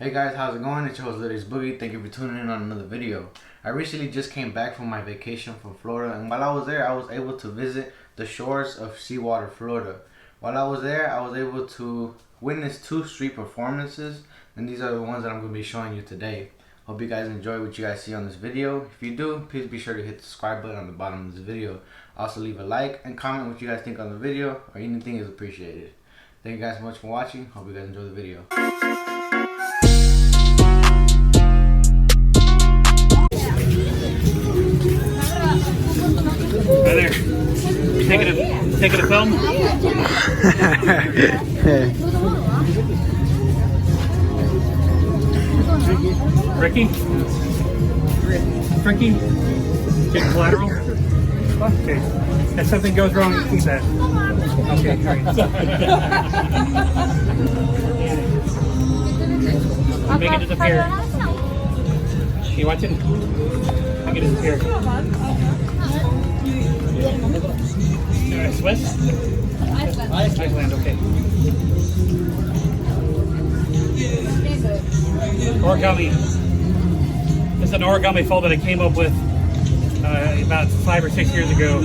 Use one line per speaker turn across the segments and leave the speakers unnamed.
Hey guys, how's it going? It's your host LilAceBoogiee. Thank you for tuning in on another video. I recently just came back from my vacation from Florida, and while I was there, I was able to visit the shores of Clearwater, Florida. While I was there, I was able to witness 2 street performances, and these are the ones that I'm going to be showing you today. Hope you guys enjoy what you guys see on this video. If you do, please be sure to hit the subscribe button on the bottom of this video. Also leave a like and comment what you guys think on the video, or anything is appreciated. Thank you guys so much for watching. Hope you guys enjoy the video.
Hi there. You taking a film? Ricky? Ricky? Get collateral? Okay. If something goes wrong, you keep that. Okay, alright. Make it disappear. You watch it? Make it disappear. Swiss? Iceland, okay. Origami. This is an origami fold that I came up with about 5 or 6 years ago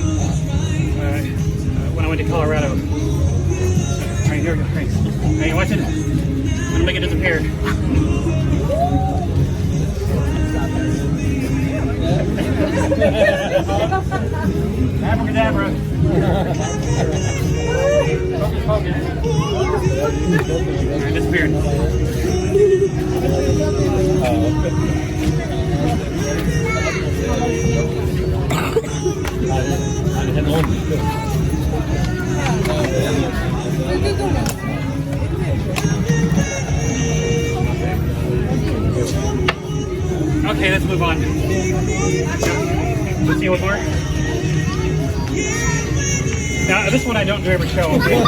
when I went to Colorado. Alright, here we go. Thanks. Hey, watch it. I'm gonna make it disappear. Abracadabra. Focus, focus. Alright, disappeared. Okay, let's move on. Let's see one more. Now, this one I don't ever show. Okay?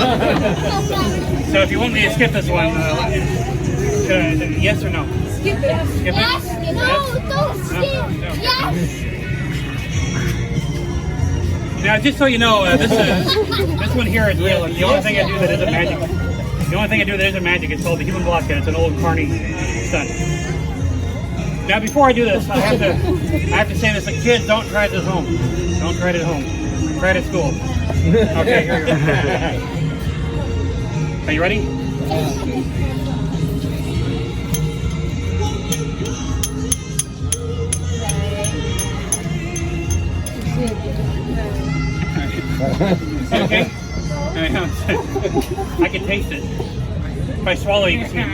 So if you want me to skip this one, yes or no?
Skip it.
Skip
Yes.
it?
No, don't skip.
No.
Yes.
Now, just so you know, this one here is real. The only thing I do that isn't magic. The only thing I do that isn't magic is called the human blockhead. It's an old Carney stunt. Now, before I do this, I have to say this: like, kids, don't try this at home. Don't try it at home. Try it at school. Okay, here we go. Are you ready? Okay? I can taste it. If I swallow, you can see it.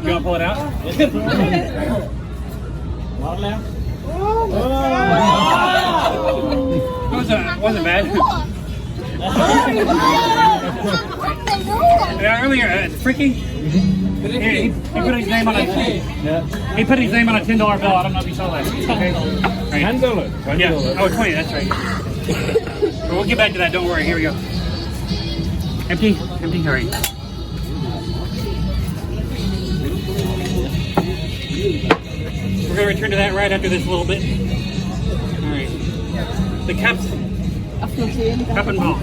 You want to pull it out? Wasn't bad. Earlier, Fricky, he put his name on a $10 bill. I don't know if you saw that. Okay. Right. $10. Yeah. Oh, 20. That's right. But we'll get back to that. Don't worry. Here we go. Empty. Empty. All right. We're going to return to that right after this a little bit. All right. The cups. Cup and ball. All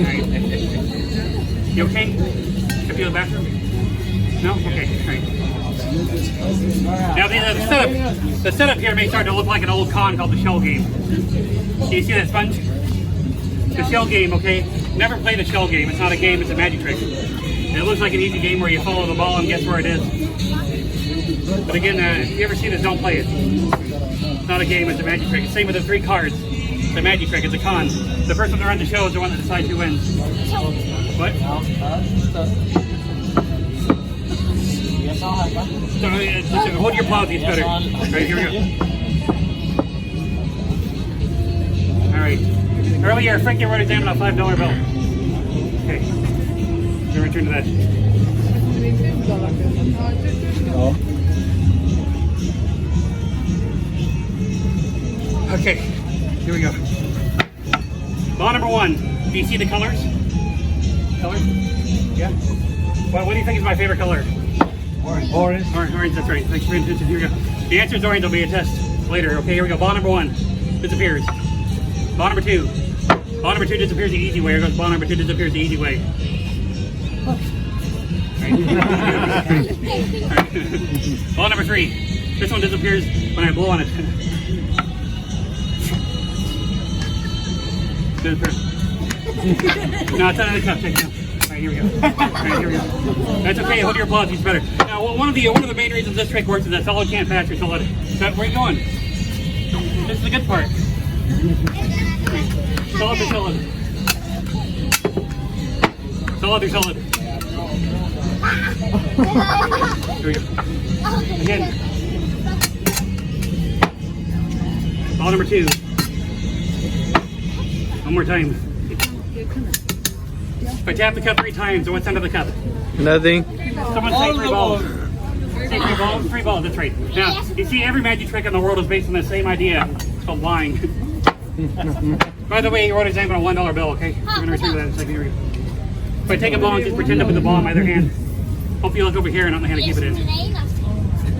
right. You okay? Can you feel the bathroom? No? Okay. All right. Now the setup here may start to look like an old con called the shell game. Can you see that sponge? The shell game, okay? Never play the shell game. It's not a game, it's a magic trick. And it looks like an easy game where you follow the ball and guess where it is. But again, if you ever see this, don't play it. It's not a game, it's a magic trick. Same with the 3 cards. It's a magic trick, it's a con. The first one to run the show is the one that decides who wins. What? So, hold your plow, it's better. Alright, here we go. Alright. Earlier, Frankie wrote his name on a $5 bill. Okay. We'll return to that. Okay, here we go. Ball number 1. Do you see the colors? Colors? Yeah? Well, what do you think is my favorite color? Orange. Orange, that's right. Thanks for paying attention. Here we go. The answer is orange. There'll be a test later. Okay, here we go. Ball number 1 disappears. Ball number 2. Ball number 2 disappears the easy way. Here goes ball number 2 disappears the easy way. Right. Ball number 3. This one disappears when I blow on it. No, it's under the cup. Take it. Alright, here we go. Alright, here we go. That's okay. Hold your applause. It's better. Now, one of the main reasons this trick works is that solid can't pass your solid. So, where are you going? This is the good part. Solid to solid. Solid to solid. Here we go. Again. Ball number 2. One more time. If I tap the cup 3 times, what's under the cup?
Nothing.
Someone say 3 balls. Say 3 balls? 3 balls, that's right. Now, you see, every magic trick in the world is based on the same idea. It's called lying. By the way, your order's name on a $1 bill, okay? We're going to return to that in a second. Here we go. If I take a ball and just pretend to put the ball in my other hand, hopefully you look over here and not in the hand to keep it in.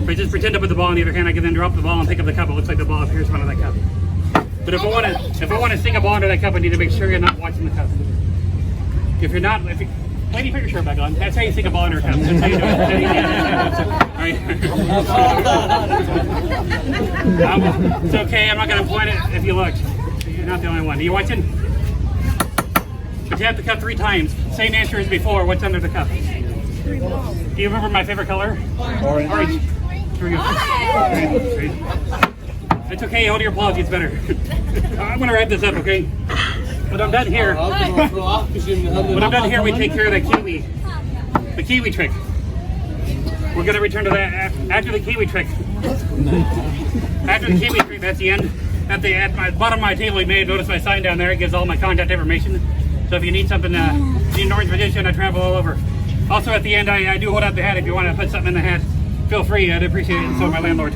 If I just pretend to put the ball in the other hand, I can then drop the ball and pick up the cup. It looks like the ball appears in front of that cup. But if I want to stick a ball under that cup, I need to make sure you're not watching the cup. If you're not, lady, put your shirt back on. That's how you stick a ball under a cup. That's how you do it. All right. It's okay. I'm not going to point it if you look. You're not the only one. Are you watching? But tap the cup 3 times. Same answer as before. What's under the cup?
3 balls.
Do you remember my favorite color? Orange. Orange. Here we go. It's okay. Hold your applause. It's better. I'm going to wrap this up, okay? When I'm done here, we take care of the kiwi trick. We're going to return to that after the kiwi trick. After the kiwi trick, that's the end. At the bottom of my table, you may have noticed my sign down there. It gives all my contact information. So if you need something, you need an orange magician, I travel all over. Also at the end, I do hold out the hat if you want to put something in the hat. Feel free, I'd appreciate it, and so my landlord.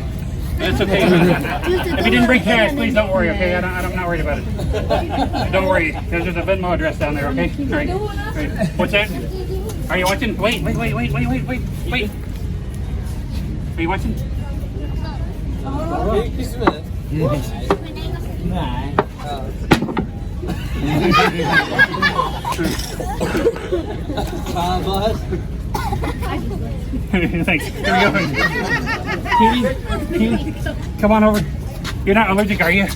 That's okay. If you didn't bring cash, please don't worry, okay? I'm not worried about it. Don't worry, because there's a Venmo address down there, okay? All right. What's that? Are you watching? Wait. Are you watching? Thanks. Here we go. Come on over. You're not allergic, are you?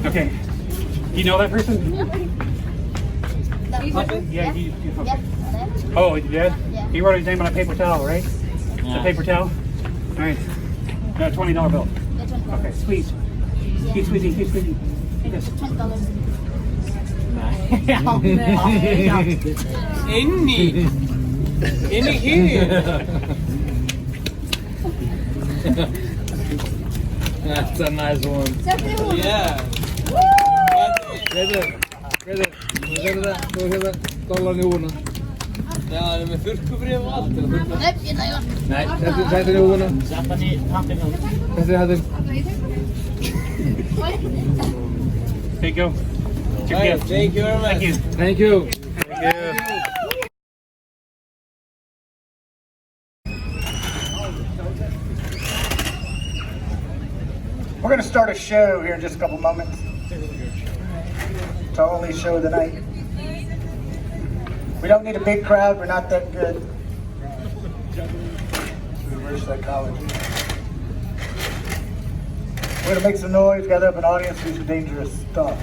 Okay. Do you know that person? Yeah, oh, he did? Yeah. He wrote his name on a paper towel, right? Yeah. A paper towel? All right. No, $20 bill. Okay, squeeze. Keep squeezing, keep squeezing. Yes.
In here. That's a nice one. Yeah. Ja, det med furkubrev och allt. Nej, sätt den i oven. Sätt den i hatten. Sätt den i hatten.
There you go.
Right, thank you very much.
Thank you.
Thank you.
We're going to start a show here in just a couple moments. It's our only show of the night. We don't need a big crowd. We're not that good. Reverse psychology. We're going to make some noise, gather up an audience, do some dangerous stuff.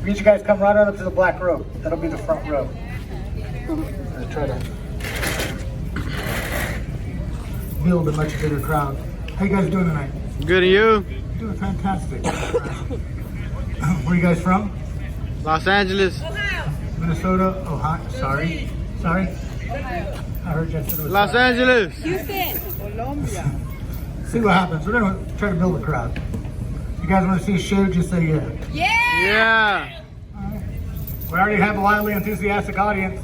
We need you guys to come right on up to the black rope. That'll be the front row. Let's try to build a much bigger crowd. How you guys doing tonight?
Good, and you?
Doing fantastic. Where are you guys from?
Los Angeles.
Minnesota, Ohio. Sorry. I heard you said it was
Los Angeles.
Houston. Colombia.
See what happens. We're gonna try to build a crowd. You guys want to see a show? Just say yeah.
Yeah.
Right. We already have a wildly enthusiastic audience.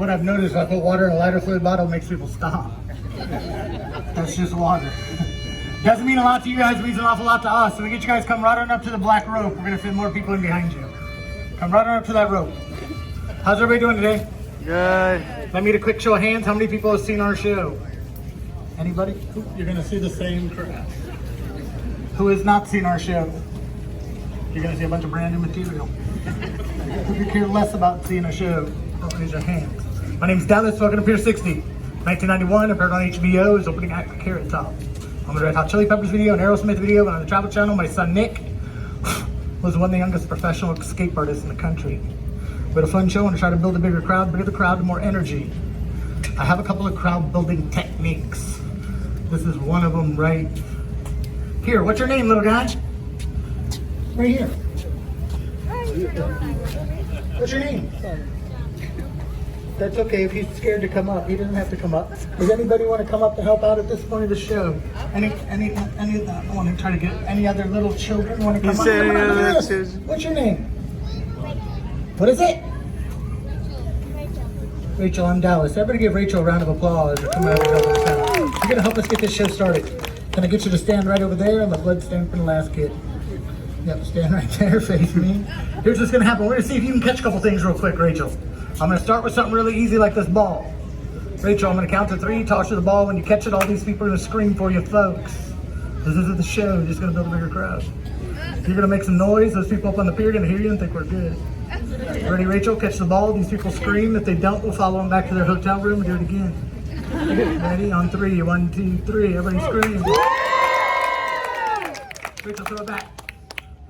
what I've noticed. If I put water in a lighter fluid bottle, it makes people stop. That's just water. Doesn't mean a lot to you guys, it means an awful lot to us. So we get you guys come right on up to the black rope. We're gonna fit more people in behind you. Come right on up to that rope. How's everybody doing today?
Good.
Let me get a quick show of hands. How many people have seen our show? Anybody? You're gonna see the same crowd. Who has not seen our show? You're gonna see a bunch of brand new material. Who could care less about seeing a show? Don't raise your hands. My name's Dallas, welcome to Pier 60. 1991, appeared on HBO, is opening act for Carrot Top. On the Red Hot Chili Peppers video, an Aerosmith video, and on the Travel Channel, my son Nick was one of the youngest professional escape artists in the country. We had a fun show and try to build a bigger crowd, bring the crowd to more energy. I have a couple of crowd building techniques. This is one of them right here. What's your name, little guy? Right here. What's your name? That's okay if he's scared to come up. He doesn't have to come up. Does anybody want to come up to help out at this point of the show? I want to try to get any other little children want to come up. What's your name? What is it? Rachel, I'm Dallas. Everybody give Rachel a round of applause. Or come out and help us out. You're going to help us get this show started. Can I get you to stand right over there and the blood stand for the last kid? Yep, stand right there, face me. Here's what's going to happen. We're going to see if you can catch a couple things real quick, Rachel. I'm going to start with something really easy like this ball. Rachel, I'm going to count to 3, toss you the ball. When you catch it, all these people are going to scream for you, folks. This is the show. You're just going to build a bigger crowd. You're going to make some noise. Those people up on the pier are going to hear you and think we're good. Ready, Rachel? Catch the ball. These people scream. If they don't, we'll follow them back to their hotel room and do it again. Ready? On 3. 1, 2, 3. Everybody scream. Rachel, throw it back.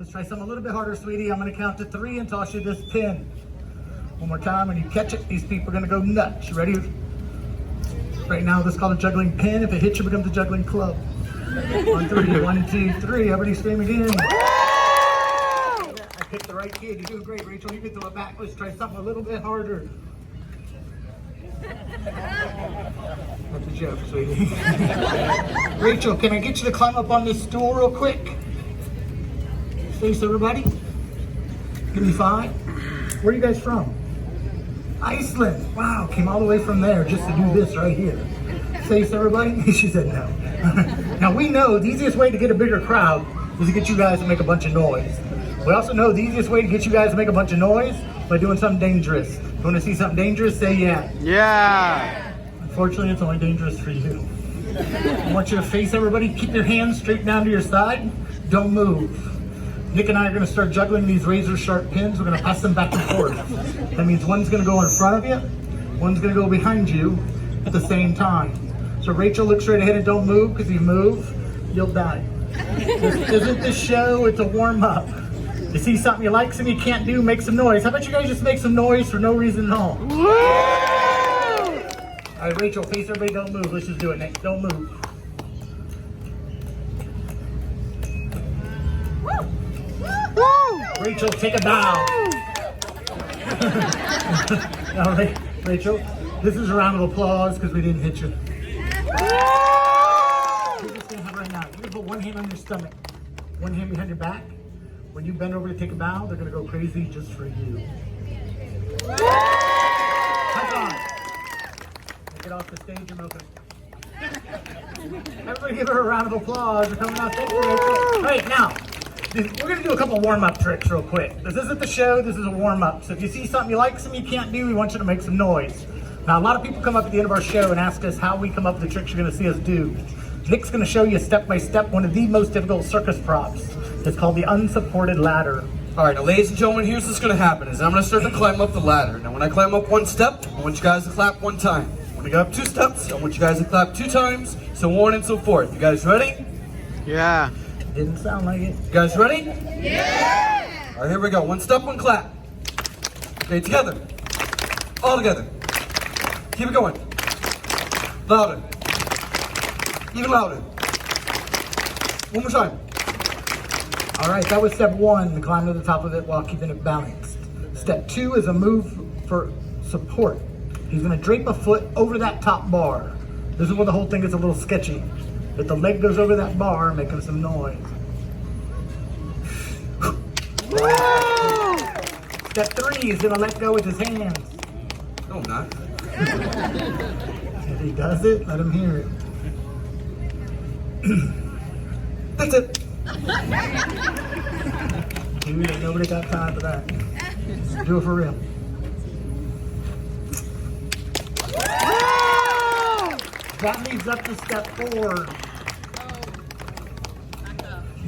Let's try something a little bit harder, sweetie. I'm going to count to 3 and toss you this pin. One more time. When you catch it, these people are going to go nuts. You ready? Right now, this is called a juggling pin. If it hits you, it becomes a juggling club. On 3. 1, 2, 3. Everybody scream again. I picked the right kid. You're doing great, Rachel. You can throw it back. Let's try something a little bit harder. That's a joke, sweetie. Rachel, can I get you to climb up on this stool real quick? Face everybody. Give me 5. Where are you guys from? Iceland. Wow, came all the way from there just to do this right here. Face everybody. She said no. Now we know the easiest way to get a bigger crowd is to get you guys to make a bunch of noise. We also know the easiest way to get you guys to make a bunch of noise by doing something dangerous. If you want to see something dangerous, say yeah.
Yeah.
Unfortunately, it's only dangerous for you. I want you to face everybody. Keep your hands straight down to your side. Don't move. Nick and I are going to start juggling these razor sharp pins. We're going to pass them back and forth. That means one's going to go in front of you, one's going to go behind you at the same time. So Rachel, look straight ahead and don't move, because if you move, you'll die. This isn't the show, it's a warm-up. You see something you like, something you can't do, make some noise. How about you guys just make some noise for no reason at all? Woo! All right, Rachel, face everybody, don't move. Let's just do it, Nick. Don't move. Rachel, take a bow. All right, Rachel, this is a round of applause because we didn't hit you. Here's what's gonna happen right now. You're gonna put one hand on your stomach, one hand behind your back. When you bend over to take a bow, they're gonna go crazy just for you. High five. Get off the stage and open. Everybody give her a round of applause for coming out. Thank you, Rachel. All right, now. We're going to do a couple warm-up tricks real quick. This isn't the show, this is a warm-up. So if you see something you like, something you can't do, we want you to make some noise. Now, a lot of people come up at the end of our show and ask us how we come up with the tricks you're going to see us do. Nick's going to show you step-by-step one of the most difficult circus props. It's called the unsupported ladder.
All right, now ladies and gentlemen, here's what's going to happen is I'm going to start to climb up the ladder. Now when I climb up 1 step, I want you guys to clap 1 time. When I go up 2 steps, I want you guys to clap 2 times, so on and so forth. You guys ready?
Yeah.
Didn't sound like it.
You guys ready? Yeah! All right, here we go. 1 step, 1 clap. Okay, together. All together. Keep it going. Louder. Even louder. 1 more time.
All right, that was step 1, to climb to the top of it while keeping it balanced. Step 2 is a move for support. He's gonna drape a foot over that top bar. This is where the whole thing is a little sketchy. If the leg goes over that bar, making some noise. Step 3 is gonna let go with his hands.
No, I'm not.
If he does it, let him hear it.
That's it.
Dude, ain't nobody got time for that. Do it for real. That leads up to step 4.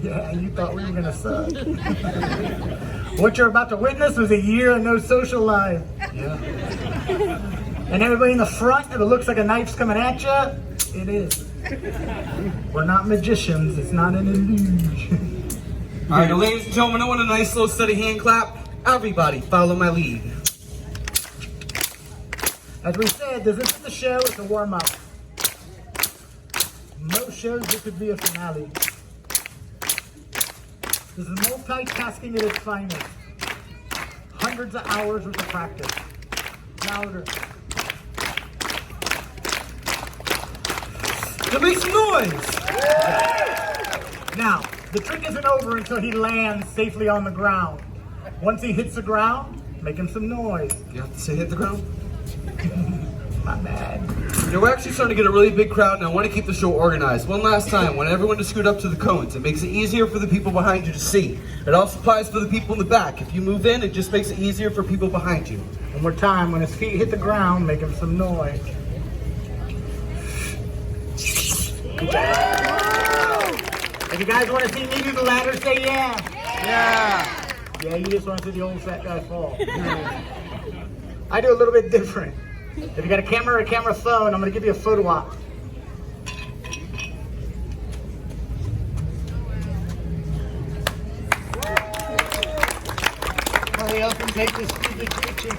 Yeah, you thought we were gonna suck. What you're about to witness was a year of no social life.
Yeah.
And everybody in the front, if it looks like a knife's coming at you, it is. We're not magicians, it's not an illusion.
All right, now, ladies and gentlemen, I want a nice, slow, steady hand clap. Everybody, follow my lead.
As we said, this isn't the show, it's a warm-up. Most shows, this could be a finale. This is multitasking at its finest. Hundreds of hours worth of practice. Louder.
Now make some noise.
Now, the trick isn't over until he lands safely on the ground. Once he hits the ground, make him some noise.
You have to say hit the ground.
My bad.
You know, we're actually starting to get a really big crowd, and I want to keep the show organized. One last time, want everyone to scoot up to the cones. It makes it easier for the people behind you to see. It also applies for the people in the back. If you move in, it just makes it easier for people behind you.
One more time, when his feet hit the ground, make him some noise. If you guys want to see me do the ladder, say yeah.
Yeah.
Yeah, you just want to see the old fat guy fall. I do a little bit different. If you got a camera or a camera phone, I'm going to give you a photo op. Hurry up and take this stupid picture.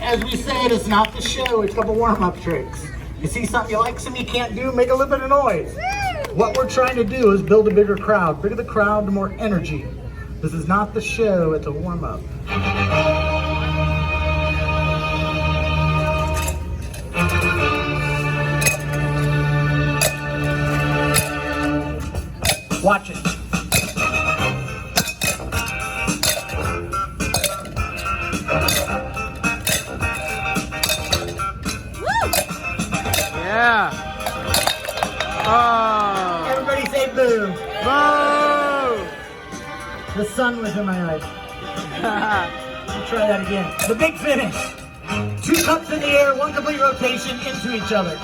As we said, it's not the show, it's a couple warm-up tricks. You see something you like, something you can't do, make a little bit of noise. What we're trying to do is build a bigger crowd. Bigger the crowd, the more energy. This is not the show, it's a warm-up. Watch it.
Yeah. Oh.
Everybody say boo.
Boo.
The sun was in my eyes. Let's try that again. The big finish. 2 cups in the air, 1 complete rotation into each other.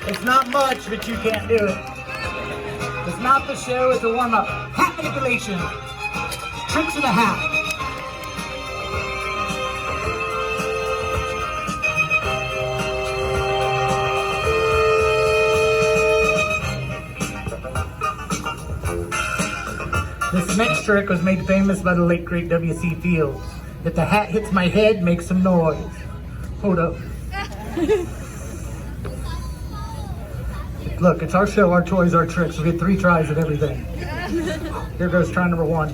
It's not much, but you can't do it. It's not the show, it's a warm-up. Hat manipulation. Tricks of the hat. This next trick was made famous by the late great W.C. Fields. If the hat hits my head, make some noise. Hold up. Look, it's our show, our toys, our tricks. We get 3 tries at everything. Here goes try number 1.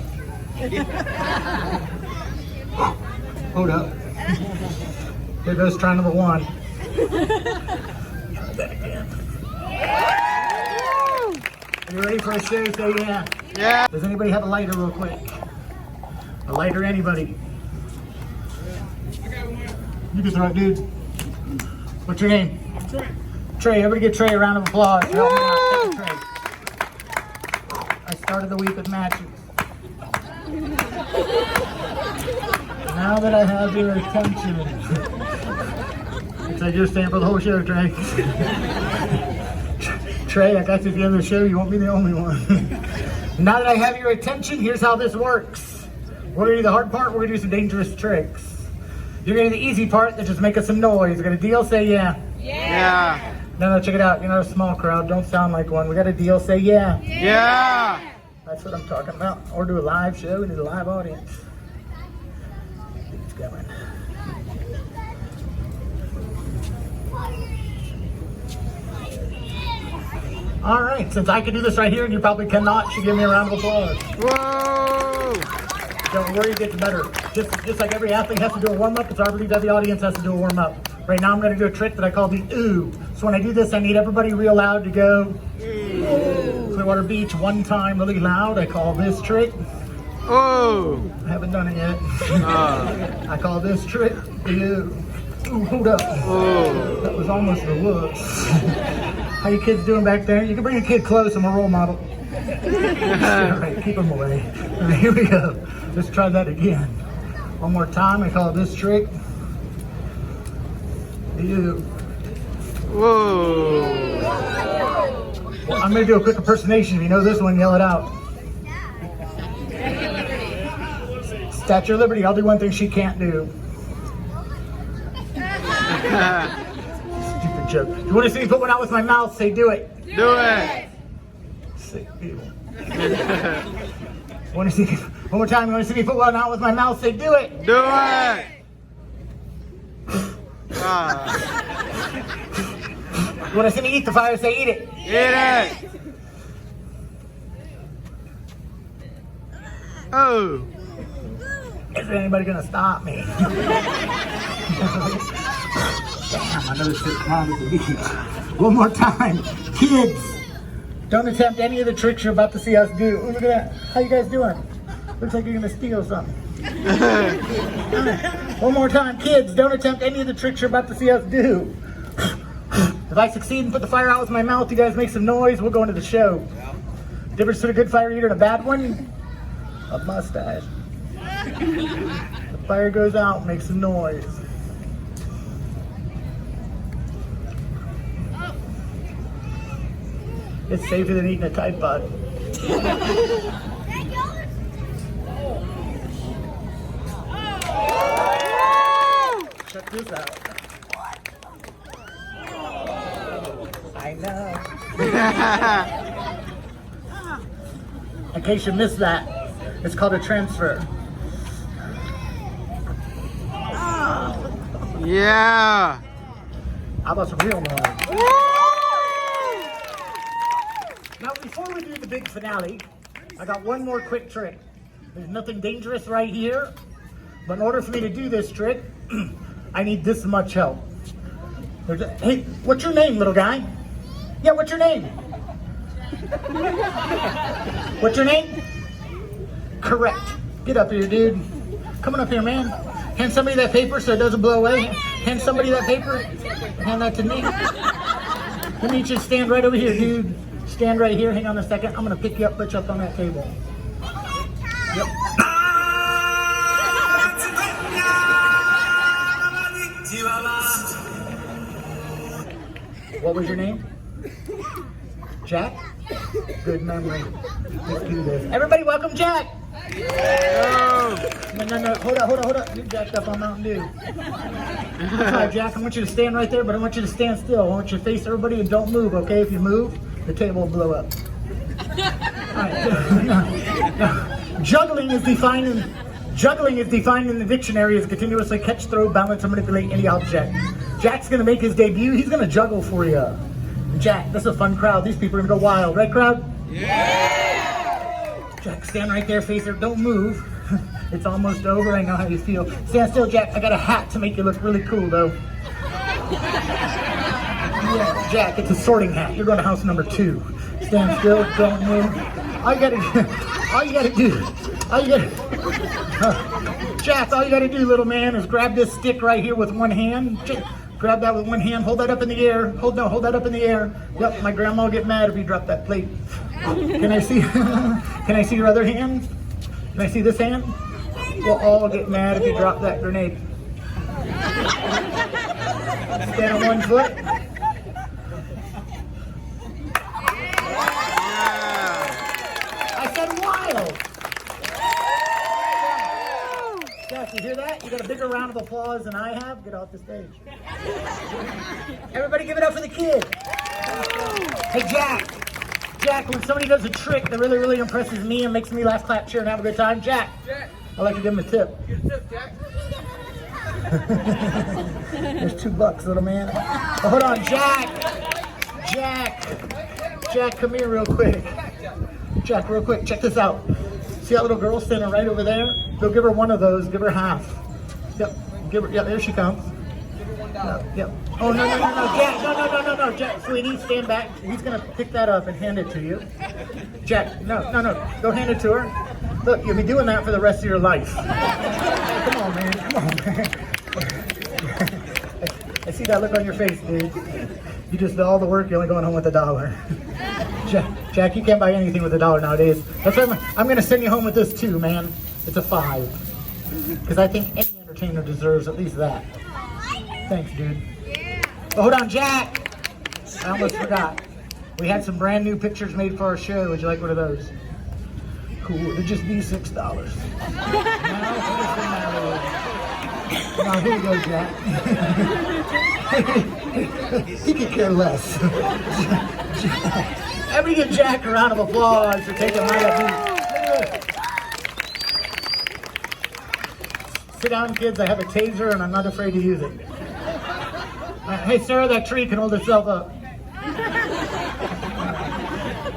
Hold up. Here goes try number 1. Try that again. Are you ready for a show? Say yeah.
Yeah.
Does anybody have a lighter real quick? A lighter, anybody? You can throw it, dude. What's your name?
Trey.
Trey, everybody give Trey a round of applause. Help me out. Thank you, Trey. I started the week with matches. Now that I have your attention. Looks like you're staying for the whole show, Trey. Trey, I got you at the end of the show. You won't be the only one. Now that I have your attention, here's how this works. We're going to do the hard part. We're going to do some dangerous tricks. You're going to do the easy part that just make us some noise. We're going to deal, say yeah.
Yeah.
No, check it out. You're not a small crowd. Don't sound like one. We got a deal. Say yeah.
Yeah.
That's what I'm talking about. Or do a live show. We need a live audience. It's coming. All right. Since I can do this right here and you probably cannot, you give me a round of applause.
Whoa.
Don't worry, it gets better. Just like every athlete has to do a warm-up, it's our belief that the audience has to do a warm-up. Right now I'm going to do a trick that I call the ooh. So when I do this, I need everybody real loud to go ooh. So Clearwater Beach one time really loud. I call this trick.
Oh.
I haven't done it yet. I call this trick. Ooh, hold up.
Oh.
That was almost the whoops. How you kids doing back there? You can bring a kid close. I'm a role model. All right, keep them away. All right, here we go. Let's try that again. One more time. I call this trick. Ew.
Whoa.
I'm going to do a quick impersonation. If you know this one, yell it out. Statue of Liberty. I'll do one thing she can't do. Stupid joke. If you want to see me put one out with my mouth, say do it.
Do it.
Say evil. Want to see one more time? You want to see me put one out with my mouth? Say do it.
Do it.
You want to see me eat the fire? Say eat it.
Eat it. Oh.
Is anybody gonna stop me? Damn, I know shit's wrong with the beach. One more time. Kids, don't attempt any of the tricks you're about to see us do. Ooh, look at that. How you guys doing? Looks like you're gonna steal something. One more time. Kids, don't attempt any of the tricks you're about to see us do. If I succeed and put the fire out with my mouth, you guys make some noise, we'll go into the show. Difference between a good fire eater and a bad one? A mustache. The fire goes out, makes some noise. It's safer than eating a Tide Pod. Check this out. I know. In case you missed that, it's called a transfer.
Yeah.
How about some real noise? Now, before we do the big finale, I got one more quick trick. There's nothing dangerous right here, but in order for me to do this trick, I need this much help. Hey, what's your name, little guy? Yeah, what's your name? What's your name? Correct. Get up here, dude. Coming up here, man. Hand somebody that paper so it doesn't blow away. Hand somebody that paper. Hand that to me. Let me just stand right over here, dude. Stand right here. Hang on a second. I'm going to pick you up, put you up on that table. Yep. What was your name? Jack? Good memory. Let's do this. Everybody welcome Jack! No. Hold up. You jacked up on Mountain Dew. Hi, Jack. I want you to stand right there, but I want you to stand still. I want you to face everybody and don't move, okay? If you move, the table will blow up. All right. Juggling is defined in the dictionary as continuously catch, throw, balance, or manipulate any object. Jack's gonna make his debut. He's gonna juggle for you. Jack, this is a fun crowd. These people are gonna go wild, right, crowd? Yeah! Jack, stand right there, face her. Don't move. It's almost over. I know how you feel. Stand still, Jack. I got a hat to make you look really cool, though. Yeah, Jack, it's a sorting hat. You're going to house number 2. Stand still. Don't move. Jack, all you gotta do, little man, is grab this stick right here with one hand. Grab that with one hand, hold that up in the air. Hold that up in the air. Yep, my grandma will get mad if you drop that plate. Can I see your other hand? Can I see this hand? We'll all get mad if you drop that grenade. Stand on one foot. I said wild. Jack, you hear that? You got a bigger round of applause than I have? Get off the stage. Everybody give it up for the kid. Hey, Jack, when somebody does a trick that really, really impresses me and makes me laugh, clap, cheer, and have a good time, Jack, I like to give him a tip. Get a tip, Jack. There's $2, little man. Oh, hold on, Jack, come here real quick. Jack, real quick, check this out. See that little girl standing right over there? Go give her one of those, give her half. Yep, there she comes. No, yeah. Oh, no, Jack, no, Jack, sweetie, stand back. He's gonna pick that up and hand it to you. Jack, no, go hand it to her. Look, you'll be doing that for the rest of your life. Come on, man. I see that look on your face, dude. You just did all the work, you're only going home with $1. Jack, you can't buy anything with $1 nowadays. That's why I'm gonna send you home with this too, man. It's a $5. Because I think any entertainer deserves at least that. Thanks, dude. Oh, hold on, Jack. I almost forgot. We had some brand new pictures made for our show. Would you like one of those? Cool. It'd just be $6. Now, here you go, Jack. He could care less. Let me give Jack a round of applause for taking my abuse. Sit down, kids. I have a taser, and I'm not afraid to use it. Hey, sir, that tree can hold itself up.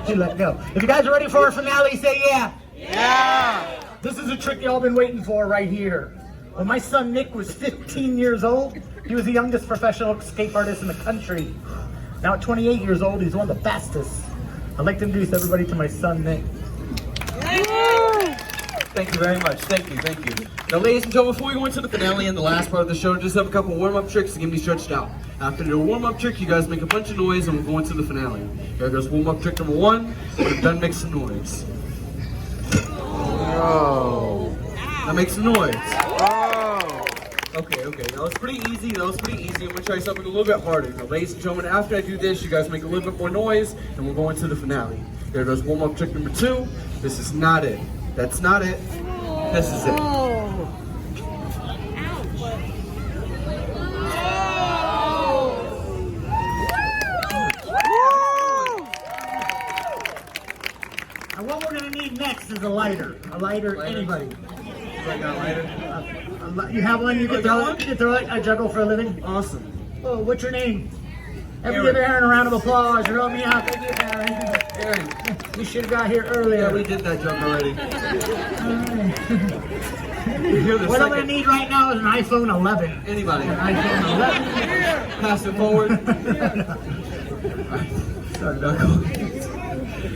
She let go. If you guys are ready for our finale, say yeah.
Yeah!
This is a trick y'all been waiting for right here. When my son Nick was 15 years old, he was the youngest professional escape artist in the country. Now at 28 years old, he's one of the fastest. I'd like to introduce everybody to my son Nick.
Thank you very much. Thank you. Now, ladies and gentlemen, before we go into the finale and the last part of the show, just have a couple warm-up tricks to get me stretched out. After the warm-up trick, you guys make a bunch of noise and we'll go into the finale. Here goes warm-up trick number 1. When I'm done, make some noise. Oh. Now make some noise. Oh. Okay. That was pretty easy. I'm gonna try something a little bit harder. Now, ladies and gentlemen, after I do this, you guys make a little bit more noise and we'll go into the finale. Here goes warm-up trick number 2. This is not it. That's not it. This is it.
And what we're going to need next is a lighter. A lighter, anybody.
I got a lighter.
You have one? You can throw it? I juggle for a living.
Awesome.
Oh, what's your name? Everybody give Aaron a round of applause. You're helping me out. Thank you, Aaron. You should have got here earlier.
Yeah, we did that joke already.
What I'm going to need right now is an iPhone 11.
Anybody?
An iPhone 11.
Pass it forward. Sorry, Knuckle.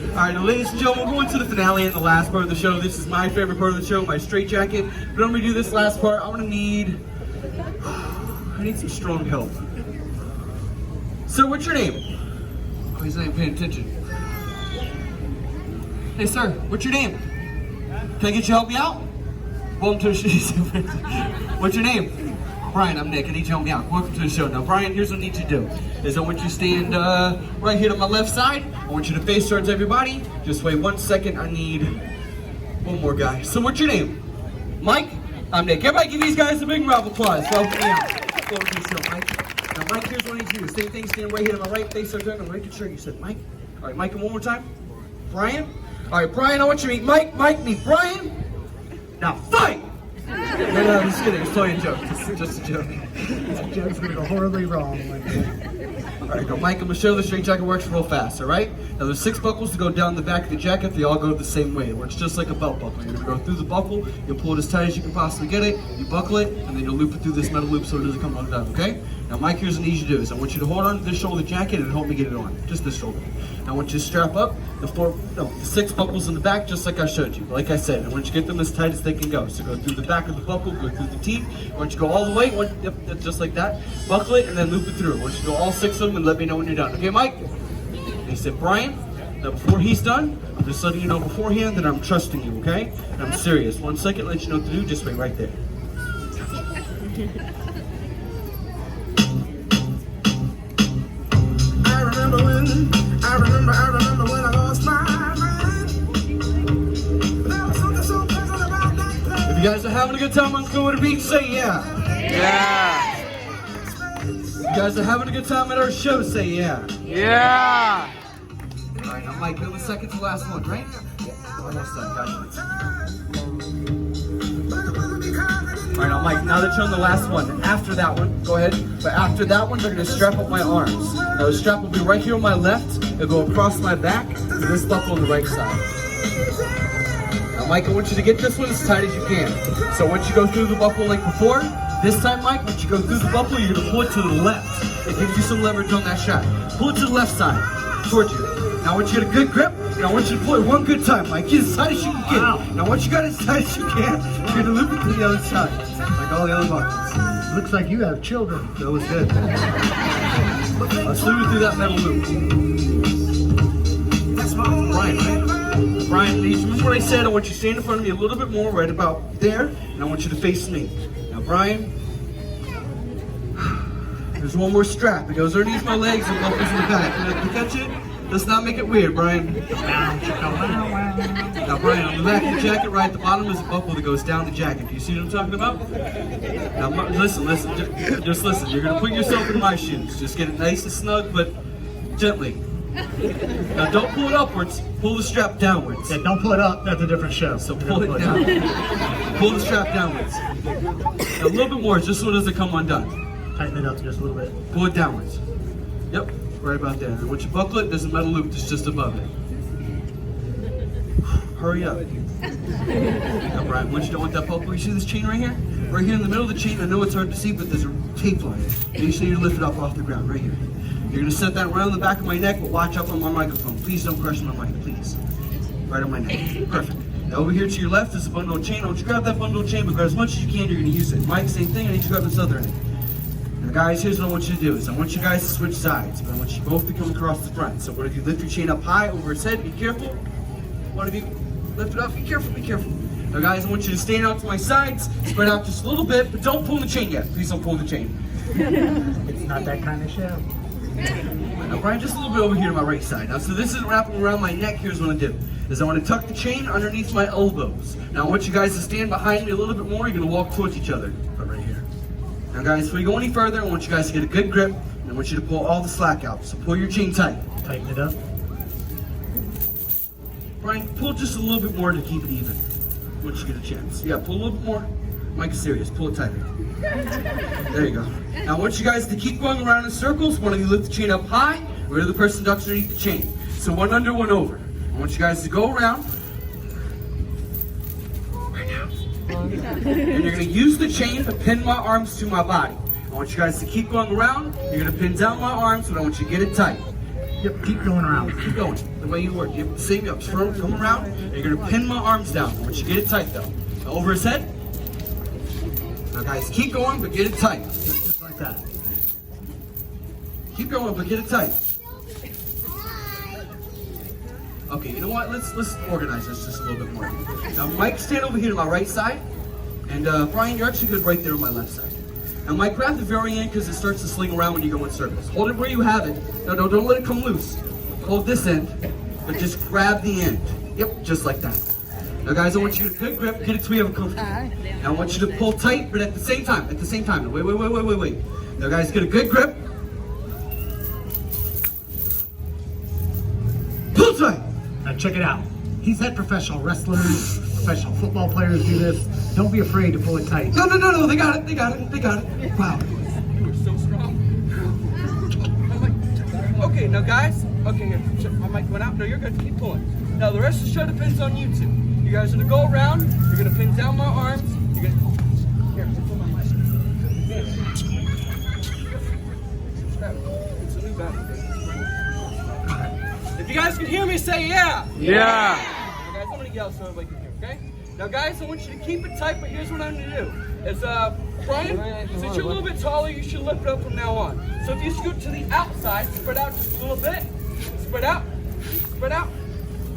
Alright, now ladies and gentlemen, we're going to the finale and the last part of the show. This is my favorite part of the show, my straitjacket. But I'm going to do this last part. I need some strong help. Sir, what's your name? Oh, he's not even paying attention. Hey, sir, what's your name? Can I get you to help me out? Welcome to the show. What's your name? Brian, I'm Nick. I need you to help me out. Welcome to the show. Now, Brian, here's what I need you to do. Is I want you to stand right here to my left side. I want you to face towards everybody. Just wait 1 second. I need one more guy. So, what's your name? Mike? I'm Nick. Everybody give these guys a big round of applause. Welcome me out. Welcome to the show, Mike. Now, Mike, here's what I need you to do. Same thing, stand right here to my right, face towards everybody. I'm making sure you said Mike. All right, Mike, and one more time. Brian? All right, Brian, I want you to meet Mike. Mike, meet Brian. Now, fight! No, I'm just kidding. It's totally a joke. Just a joke.
This joke's going to go horribly wrong.
Alright, now Mike, I'm going to show the straitjacket works real fast, alright? Now there's 6 buckles to go down the back of the jacket. They all go the same way. It works just like a belt buckle. You're going to go through the buckle, you'll pull it as tight as you can possibly get it, you buckle it, and then you'll loop it through this metal loop so it doesn't come undone, okay? Now Mike, here's what I need you to do is I want you to hold on to this shoulder jacket and help me get it on. Just this shoulder. Now I want you to strap up the 6 buckles in the back just like I showed you. Like I said, I want you to get them as tight as they can go. So go through the back of the buckle, go through the teeth. I want you to go all the way, just like that. Buckle it and then loop it through. I want you to go all 6 of them and let me know when you're done. Okay, Mike? He said, Brian, now before he's done, I'm just letting you know beforehand that I'm trusting you, okay? And I'm serious. 1 second, let you know what to do. Just wait right there. I remember when I lost my mind. There was something so pleasant about that place. If you guys are having a good time on Clearwater Beach, say yeah. Yeah. If you guys are having a good time at our show, say yeah. Yeah. All right, now Mike, you're the second to last one, right? Yeah. Almost done, gotcha. All right, now Mike, now that you're on the last one, after that one, go ahead, but after that one, they're gonna strap up my arms. Now the strap will be right here on my left, it'll go across my back, and this buckle on the right side. Now Mike, I want you to get this one as tight as you can. So once you go through the buckle like before, This time, Mike, once you go through the buckle, you're gonna pull it to the left. It gives you some leverage on that shot. Pull it to the left side, towards you. Now, once you get a good grip, and I want you to pull it one good time, Mike. Get as tight as you can get.
Wow.
Now, once you got as tight as you can, you're gonna loop it to the other side, like all the other buckles.
Looks like you have children.
That was good. Let's loop it through that metal loop. That's Brian, right? Brian, remember what I said? I want you to stand in front of me a little bit more, right about there, and I want you to face me. Now, Brian, there's one more strap. It goes underneath my legs and buckles in the back. Can you catch it? Let's not make it weird, Brian. Now, Brian, on the back of the jacket, right at the bottom is a buckle that goes down the jacket. Do you see what I'm talking about? Now, listen, just listen. You're gonna put yourself in my shoes. Just get it nice and snug, but gently. Now, don't pull it upwards. Pull the strap downwards.
Yeah, don't pull it up. That's a different show.
So pull it down. Pull the strap downwards. Now, a little bit more, just so it doesn't come undone.
Tighten it up just a little bit.
Pull it downwards. Yep, right about there. And once you buckle it, there's a metal loop that's just above it. Hurry up. Now, Brian, once you don't want that buckle, you see this chain right here? Right here in the middle of the chain, I know it's hard to see, but there's a tape line. Make sure you lift it up off the ground, right here. You're gonna set that around the back of my neck, but watch out on my microphone. Please don't crush my mic, please. Right on my neck. Perfect. Now over here to your left is a bundle of chain. I want you to grab that bundle of chain, but grab as much as you can, you're gonna use it. Mike, same thing, I need you to grab this other end. Now guys, here's what I want you to do is I want you guys to switch sides, but I want you both to come across the front. So what if you lift your chain up high over his head, be careful. One of you lift it up, be careful, be careful. Now guys, I want you to stand out to my sides, spread out just a little bit, but don't pull the chain yet. Please don't pull the chain.
It's not that kind of show.
Now Brian, just a little bit over here to my right side. Now, so this is wrapping around my neck. Here's what I do, is I want to tuck the chain underneath my elbows. Now I want you guys to stand behind me a little bit more. You're gonna walk towards each other, right here. Now guys, before you go any further, I want you guys to get a good grip, and I want you to pull all the slack out. So pull your chain tight.
Tighten it up.
Brian, pull just a little bit more to keep it even. Once you get a chance. Yeah, pull a little bit more. Mike's serious, pull it tighter. There you go. Now I want you guys to keep going around in circles. One of you lift the chain up high, where the person ducks underneath the chain. So one under, one over. I want you guys to go around. Right now. And you're gonna use the chain to pin my arms to my body. I want you guys to keep going around. You're gonna pin down my arms, but I want you to get it tight.
Yep, keep going around.
Keep going, the way you work. You same up, come around, and you're gonna pin my arms down. I want you to get it tight though. Now, over his head. Now guys, keep going, but get it tight.
Just like that.
Keep going, but get it tight. Okay, you know what? Let's organize this just a little bit more. Now, Mike, stand over here to my right side, and Brian, you're actually good right there on my left side. Now, Mike, grab the very end because it starts to sling around when you go in circles. Hold it where you have it. No, don't let it come loose. Hold this end, but just grab the end. Yep, just like that. Now, guys, I want you to get a good grip, get it to where you have a comfortable. Now, I want you to pull tight, but at the same time. Now, wait. Now, guys, get a good grip. Pull tight.
Now check it out. He's had professional wrestlers, professional football players do this. Don't be afraid to pull it tight.
No, they got it. Wow. You're so strong. Okay, now guys, here, my mic went out. No, you're good, keep pulling. Now the rest of the show depends on you two. You guys are gonna go around, you're gonna pin down my arms, you're gonna, here, pull my mic. It's a new battle. If you guys can hear me, say yeah.
Yeah.
Now guys, I'm gonna yell so everybody can hear, okay? Now guys, I want you to keep it tight, but here's what I'm gonna do. Is Brian, since you're a little bit taller, you should lift it up from now on. So if you scoot to the outside, spread out just a little bit. Spread out.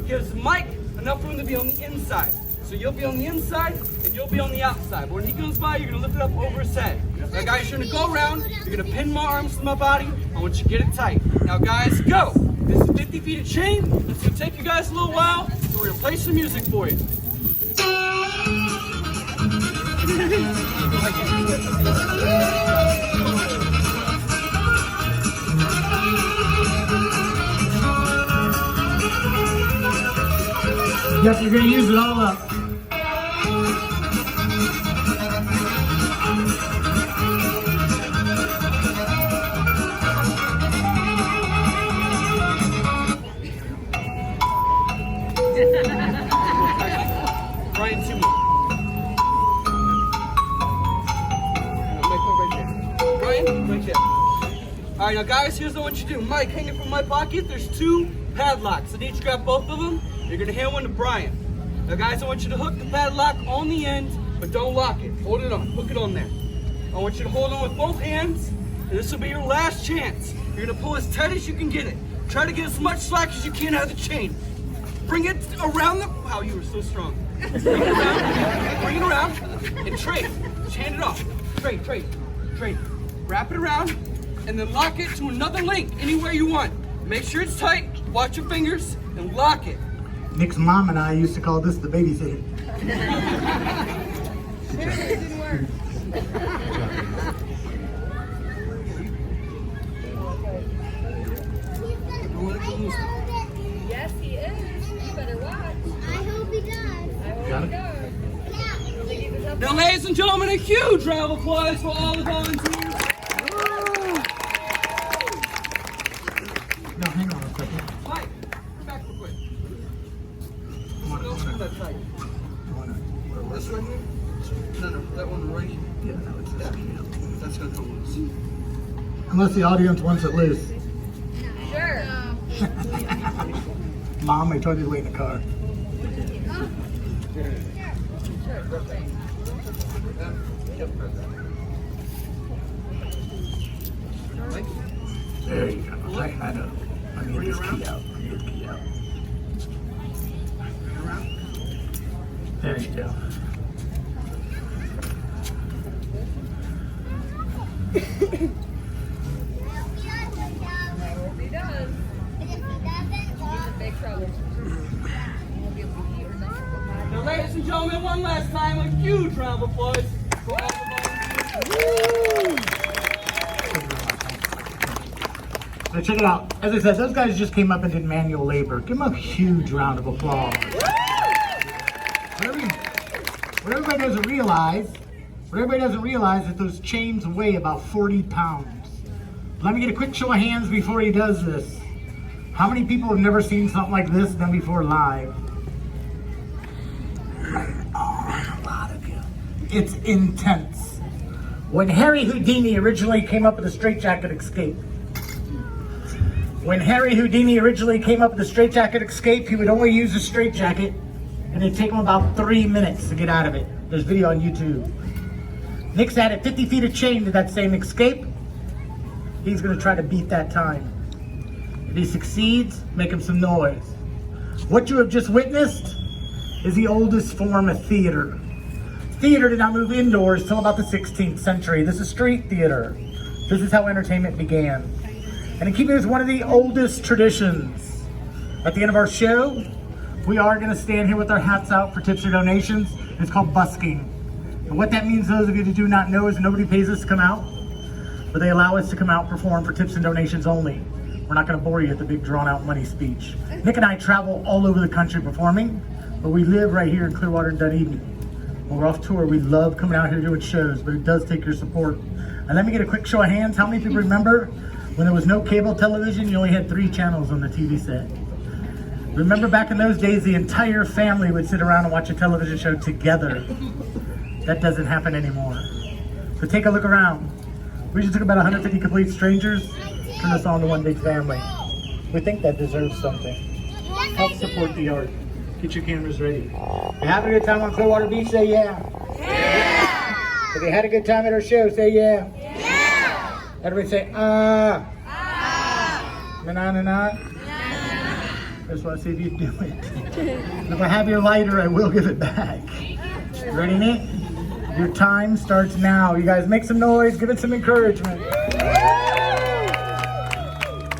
Gives Mike enough room to be on the inside. So you'll be on the inside and you'll be on the outside. But when he goes by, you're gonna lift it up over his head. Now guys, you're gonna go around, you're gonna pin my arms to my body. I want you to get it tight. Now guys, go. This is 50 feet of chain. It's gonna take you guys a little while, so we're gonna play some music for you.
Yep, you're gonna use it all up.
Brian, two more. Right there. All right, now guys, here's what I want you to do. Mike, hanging from my pocket, there's 2 padlocks. I need you to grab both of them. You're gonna hand one to Brian. Now guys, I want you to hook the padlock on the end, but don't lock it. Hold it on, hook it on there. I want you to hold on with both hands, and this will be your last chance. You're gonna pull as tight as you can get it. Try to get as much slack as you can out of the chain. Bring it around the, wow, you were so strong. Bring it around, and trade. Just hand it off. Trade. Wrap it around, and then lock it to another link anywhere you want. Make sure it's tight, watch your fingers, and lock it.
Nick's mom and I used to call this the babysitter.
It didn't work. Yes, he is. You better watch.
I hope he does.
I hope he does.
Now, ladies and gentlemen, a huge round of applause for all the volunteers.
No, hang on a second.
Mike, come back real quick. Don't screw that tight. This right here? No, that one right here.
Yeah, no, it's that.
That's gonna come loose.
Unless the audience wants it loose.
Sure.
Mom, I told you to wait in the car. There you go. I know. I need this key out. There you go.
He does. He's in big trouble.
Now, ladies and gentlemen, one last time, a huge round of applause for all the volunteers.
Now check it out. As I said, those guys just came up and did manual labor. Give them a huge round of applause. What everybody doesn't realize that those chains weigh about 40 pounds. Let me get a quick show of hands before he does this. How many people have never seen something like this done before live? Oh, a lot of you. It's intense. When Harry Houdini originally came up with a straitjacket escape, he would only use a straitjacket, and it'd take him about 3 minutes to get out of it. There's video on YouTube. Nick's added 50 feet of chain to that same escape. He's gonna try to beat that time. If he succeeds, make him some noise. What you have just witnessed is the oldest form of theater. Theater did not move indoors till about the 16th century. This is street theater. This is how entertainment began. And in keeping with one of the oldest traditions, at the end of our show, we are gonna stand here with our hats out for tips or donations. It's called busking. And what that means, those of you that do not know, is nobody pays us to come out, but they allow us to come out and perform for tips and donations only. We're not gonna bore you with the big drawn out money speech. Nick and I travel all over the country performing, but we live right here in Clearwater and Dunedin. When we're off tour, we love coming out here doing shows, but it does take your support. And let me get a quick show of hands. How many people remember when there was no cable television, you only had 3 channels on the TV set? Remember back in those days, the entire family would sit around and watch a television show together. That doesn't happen anymore. So take a look around. We just took about 150 complete strangers, turned us all into one big family. We think that deserves something. Help support the art. Get your cameras ready. If you having a good time on Clearwater Beach, say yeah. Yeah. If you had a good time at our show, say yeah. Yeah. Everybody say ah. Ah. Na. I just want to see if you do it. And if I have your lighter, I will give it back. You ready, Nick? Your time starts now. You guys make some noise, give it some encouragement.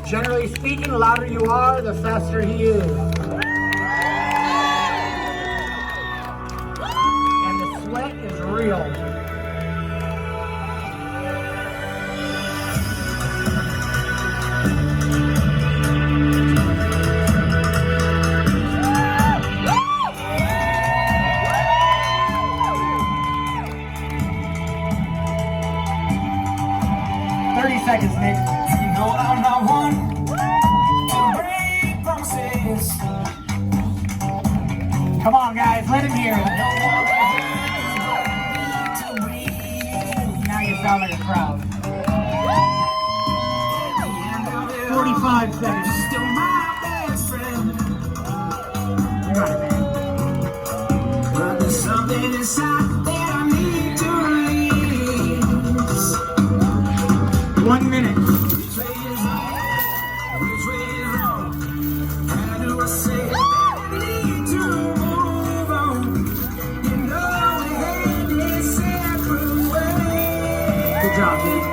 Generally speaking, the louder you are, the faster he is. And the sweat is real. Seconds, Nick.
You know I'm not one to break promises.
Come on, guys, let him hear it. Now you sound like a crowd. 45 seconds.
Still my best friend.
You got it, man.
But there's something inside that I need to release.
1 minute.
Which way is right? Which way is wrong? How do I say that I need to move on? You know we had this separate ways.
Good job, dude.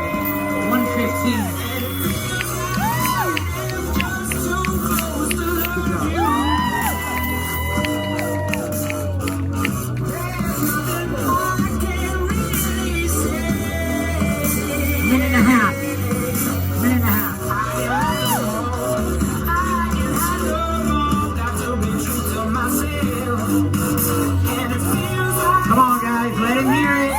115. Good job. Minute and a half. Minute and a half. Come on, guys. Let him hear it.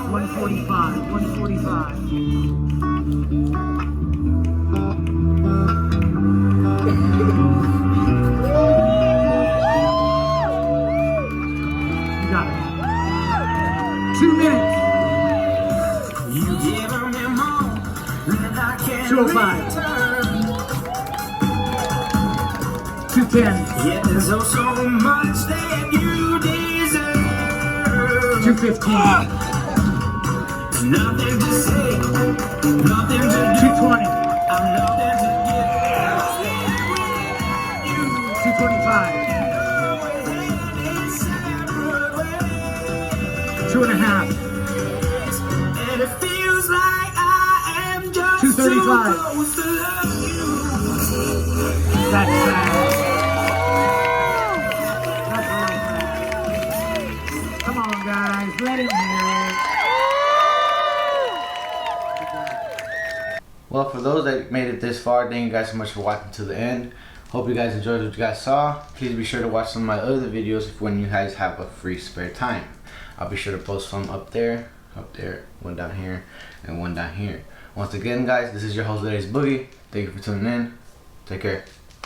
145. 145. You got it. 2 minutes. 205. 210.
Yeah, there's oh so much that you deserve.
215.
Nothing to say, nothing to do.
220.
I'm nothing to give.
225. 2.5.
And it feels like I am just
235.
too close to love you.
That's fast. That's real fast. Come on, guys. Let him hear it.
Well, for those that made it this far, thank you guys so much for watching to the end. Hope you guys enjoyed what you guys saw. Please be sure to watch some of my other videos when you guys have a free spare time. I'll be sure to post some up there, one down here, and one down here. Once again, guys, this is your host, LilAceBoogiee. Thank you for tuning in. Take care.